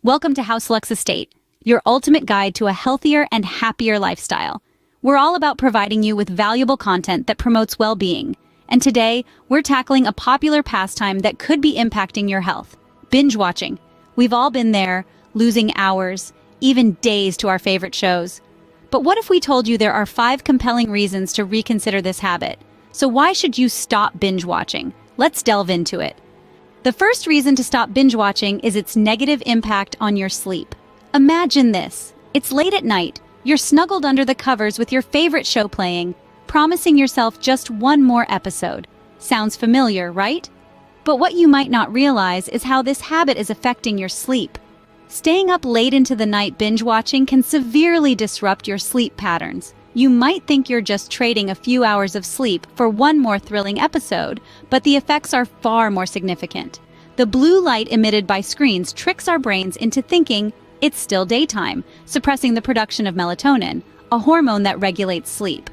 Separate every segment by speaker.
Speaker 1: Welcome to House Lux Estate, your ultimate guide to a healthier and happier lifestyle. We're all about providing you with valuable content that promotes well-being. And today, we're tackling a popular pastime that could be impacting your health: binge watching. We've all been there, losing hours, even days to our favorite shows. But what if we told you there are 5 compelling reasons to reconsider this habit? So why should you stop binge watching? Let's delve into it. The first reason to stop binge watching is its negative impact on your sleep. Imagine this. It's late at night. You're snuggled under the covers with your favorite show playing, promising yourself just one more episode. Sounds familiar, right? But what you might not realize is how this habit is affecting your sleep. Staying up late into the night binge watching can severely disrupt your sleep patterns. You might think you're just trading a few hours of sleep for one more thrilling episode, but the effects are far more significant. The blue light emitted by screens tricks our brains into thinking it's still daytime, suppressing the production of melatonin, a hormone that regulates sleep.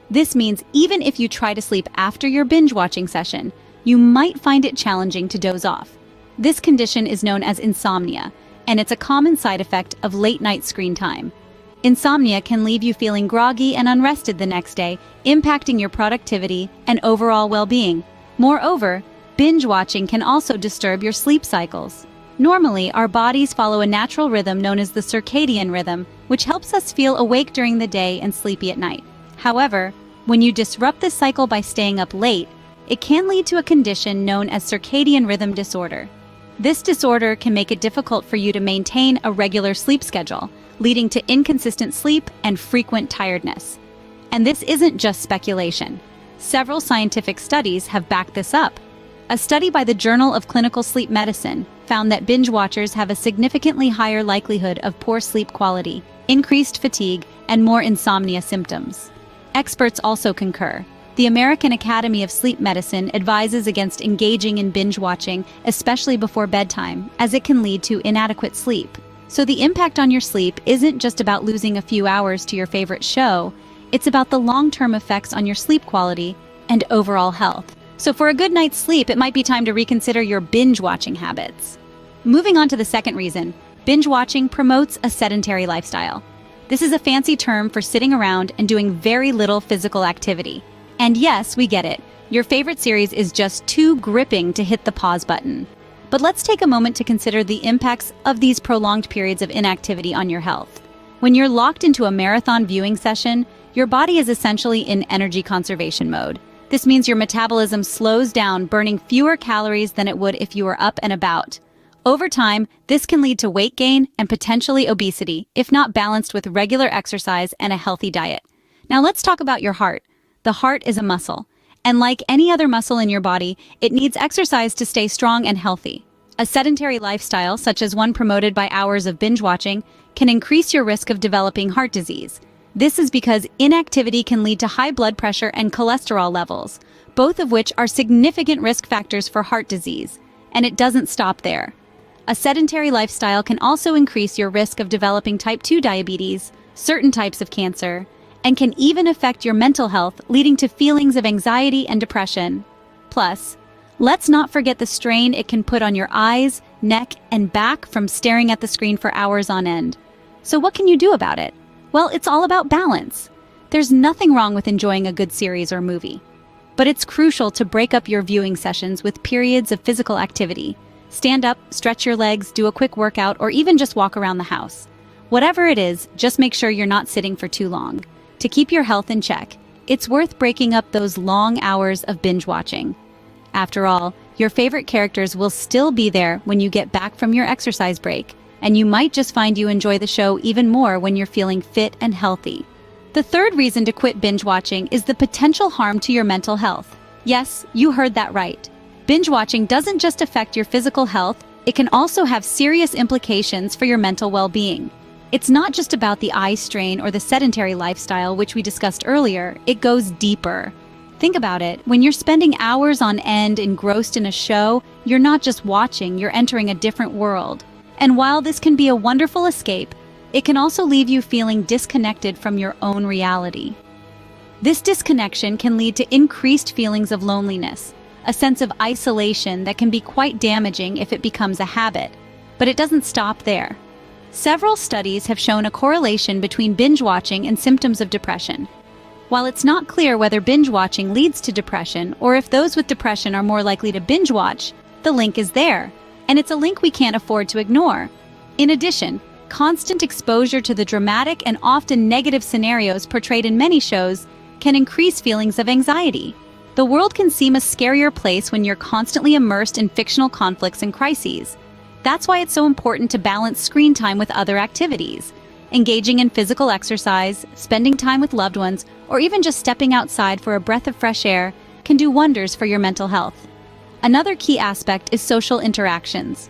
Speaker 1: This means even if you try to sleep after your binge-watching session, you might find it challenging to doze off. This condition is known as insomnia, and it's a common side effect of late-night screen time. Insomnia can leave you feeling groggy and unrested the next day, impacting your productivity and overall well-being. Moreover, binge watching can also disturb your sleep cycles. Normally, our bodies follow a natural rhythm known as the circadian rhythm, which helps us feel awake during the day and sleepy at night. However, when you disrupt this cycle by staying up late, it can lead to a condition known as circadian rhythm disorder. This disorder can make it difficult for you to maintain a regular sleep schedule, leading to inconsistent sleep and frequent tiredness. And this isn't just speculation. Several scientific studies have backed this up. A study by the Journal of Clinical Sleep Medicine found that binge watchers have a significantly higher likelihood of poor sleep quality, increased fatigue, and more insomnia symptoms. Experts also concur. The American Academy of Sleep Medicine advises against engaging in binge watching, especially before bedtime, as it can lead to inadequate sleep. So the impact on your sleep isn't just about losing a few hours to your favorite show, it's about the long-term effects on your sleep quality and overall health. So for a good night's sleep, it might be time to reconsider your binge-watching habits. Moving on to the second reason, binge watching promotes a sedentary lifestyle. This is a fancy term for sitting around and doing very little physical activity. And yes, we get it. Your favorite series is just too gripping to hit the pause button. But let's take a moment to consider the impacts of these prolonged periods of inactivity on your health. When you're locked into a marathon viewing session, your body is essentially in energy conservation mode. This means your metabolism slows down, burning fewer calories than it would if you were up and about. Over time, this can lead to weight gain and potentially obesity, if not balanced with regular exercise and a healthy diet. Now let's talk about your heart. The heart is a muscle, and like any other muscle in your body, it needs exercise to stay strong and healthy. A sedentary lifestyle, such as one promoted by hours of binge watching, can increase your risk of developing heart disease. This is because inactivity can lead to high blood pressure and cholesterol levels, both of which are significant risk factors for heart disease. And it doesn't stop there. A sedentary lifestyle can also increase your risk of developing type 2 diabetes, certain types of cancer, and can even affect your mental health, leading to feelings of anxiety and depression. Plus, let's not forget the strain it can put on your eyes, neck, and back from staring at the screen for hours on end. So what can you do about it? Well, it's all about balance. There's nothing wrong with enjoying a good series or movie. But it's crucial to break up your viewing sessions with periods of physical activity. Stand up, stretch your legs, do a quick workout, or even just walk around the house. Whatever it is, just make sure you're not sitting for too long. To keep your health in check, it's worth breaking up those long hours of binge watching. After all, your favorite characters will still be there when you get back from your exercise break, and you might just find you enjoy the show even more when you're feeling fit and healthy. The third reason to quit binge watching is the potential harm to your mental health. Yes, you heard that right. Binge watching doesn't just affect your physical health, it can also have serious implications for your mental well-being. It's not just about the eye strain or the sedentary lifestyle, which we discussed earlier, it goes deeper. Think about it. When you're spending hours on end engrossed in a show, you're not just watching, you're entering a different world. And while this can be a wonderful escape, it can also leave you feeling disconnected from your own reality. This disconnection can lead to increased feelings of loneliness, a sense of isolation that can be quite damaging if it becomes a habit. But it doesn't stop there. Several studies have shown a correlation between binge-watching and symptoms of depression. While it's not clear whether binge-watching leads to depression or if those with depression are more likely to binge-watch, the link is there, and it's a link we can't afford to ignore. In addition, constant exposure to the dramatic and often negative scenarios portrayed in many shows can increase feelings of anxiety. The world can seem a scarier place when you're constantly immersed in fictional conflicts and crises. That's why it's so important to balance screen time with other activities. Engaging in physical exercise, spending time with loved ones, or even just stepping outside for a breath of fresh air can do wonders for your mental health. Another key aspect is social interactions.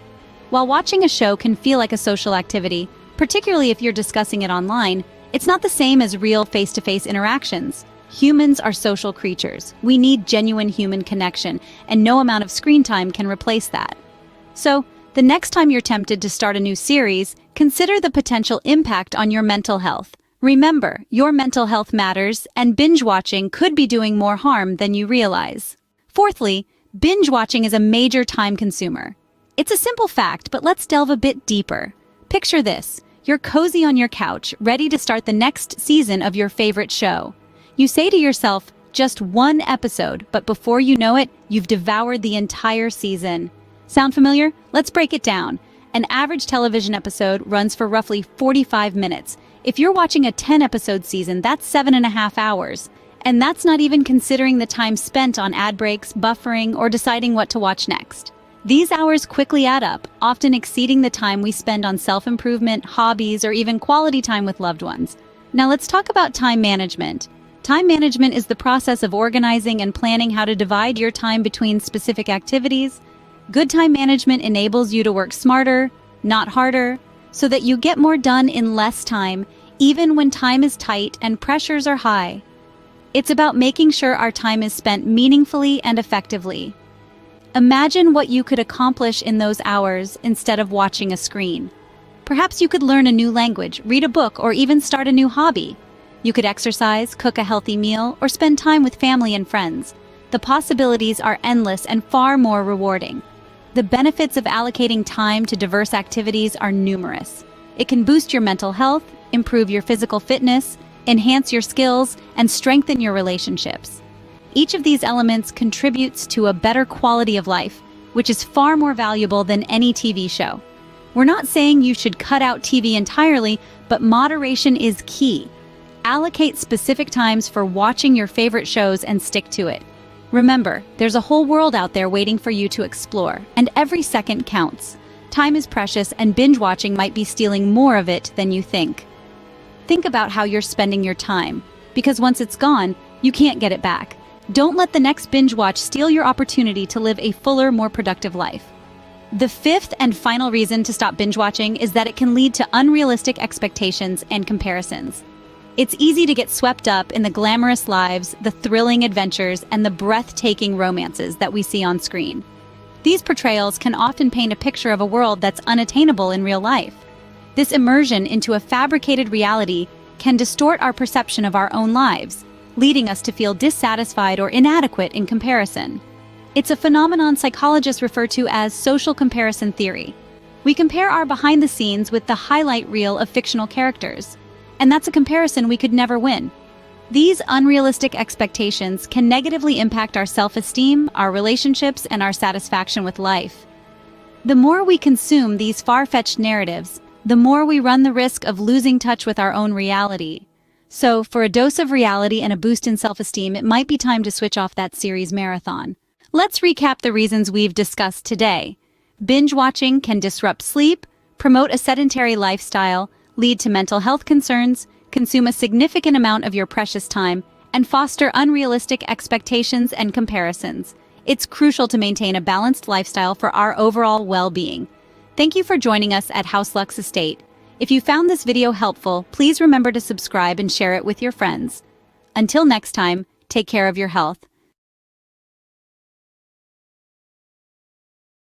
Speaker 1: While watching a show can feel like a social activity, particularly if you're discussing it online, it's not the same as real face-to-face interactions. Humans are social creatures. We need genuine human connection, and no amount of screen time can replace that. So, the next time you're tempted to start a new series, consider the potential impact on your mental health. Remember, your mental health matters, and binge-watching could be doing more harm than you realize. Fourthly, binge-watching is a major time consumer. It's a simple fact, but let's delve a bit deeper. Picture this. You're cozy on your couch, ready to start the next season of your favorite show. You say to yourself, just one episode, but before you know it, you've devoured the entire season. Sound familiar? Let's break it down. An average television episode runs for roughly 45 minutes. If you're watching a 10-episode season, that's 7.5 hours. And that's not even considering the time spent on ad breaks, buffering, or deciding what to watch next. These hours quickly add up, often exceeding the time we spend on self-improvement, hobbies, or even quality time with loved ones. Now let's talk about time management. Time management is the process of organizing and planning how to divide your time between specific activities. Good time management enables you to work smarter, not harder, so that you get more done in less time, even when time is tight and pressures are high. It's about making sure our time is spent meaningfully and effectively. Imagine what you could accomplish in those hours instead of watching a screen. Perhaps you could learn a new language, read a book, or even start a new hobby. You could exercise, cook a healthy meal, or spend time with family and friends. The possibilities are endless and far more rewarding. The benefits of allocating time to diverse activities are numerous. It can boost your mental health, improve your physical fitness, enhance your skills, and strengthen your relationships. Each of these elements contributes to a better quality of life, which is far more valuable than any TV show. We're not saying you should cut out TV entirely, but moderation is key. Allocate specific times for watching your favorite shows and stick to it. Remember, there's a whole world out there waiting for you to explore, and every second counts. Time is precious, and binge-watching might be stealing more of it than you think. Think about how you're spending your time, because once it's gone, you can't get it back. Don't let the next binge-watch steal your opportunity to live a fuller, more productive life. The fifth and final reason to stop binge-watching is that it can lead to unrealistic expectations and comparisons. It's easy to get swept up in the glamorous lives, the thrilling adventures, and the breathtaking romances that we see on screen. These portrayals can often paint a picture of a world that's unattainable in real life. This immersion into a fabricated reality can distort our perception of our own lives, leading us to feel dissatisfied or inadequate in comparison. It's a phenomenon psychologists refer to as social comparison theory. We compare our behind the scenes with the highlight reel of fictional characters. And that's a comparison we could never win. These unrealistic expectations can negatively impact our self-esteem, our relationships, and our satisfaction with life. The more we consume these far-fetched narratives, the more we run the risk of losing touch with our own reality. So, for a dose of reality and a boost in self-esteem, it might be time to switch off that series marathon. Let's recap the reasons we've discussed today. Binge-watching can disrupt sleep, promote a sedentary lifestyle, lead to mental health concerns, consume a significant amount of your precious time, and foster unrealistic expectations and comparisons. It's crucial to maintain a balanced lifestyle for our overall well-being. Thank you for joining us at House Lux Estate. If you found this video helpful, please remember to subscribe and share it with your friends. Until next time, take care of your health.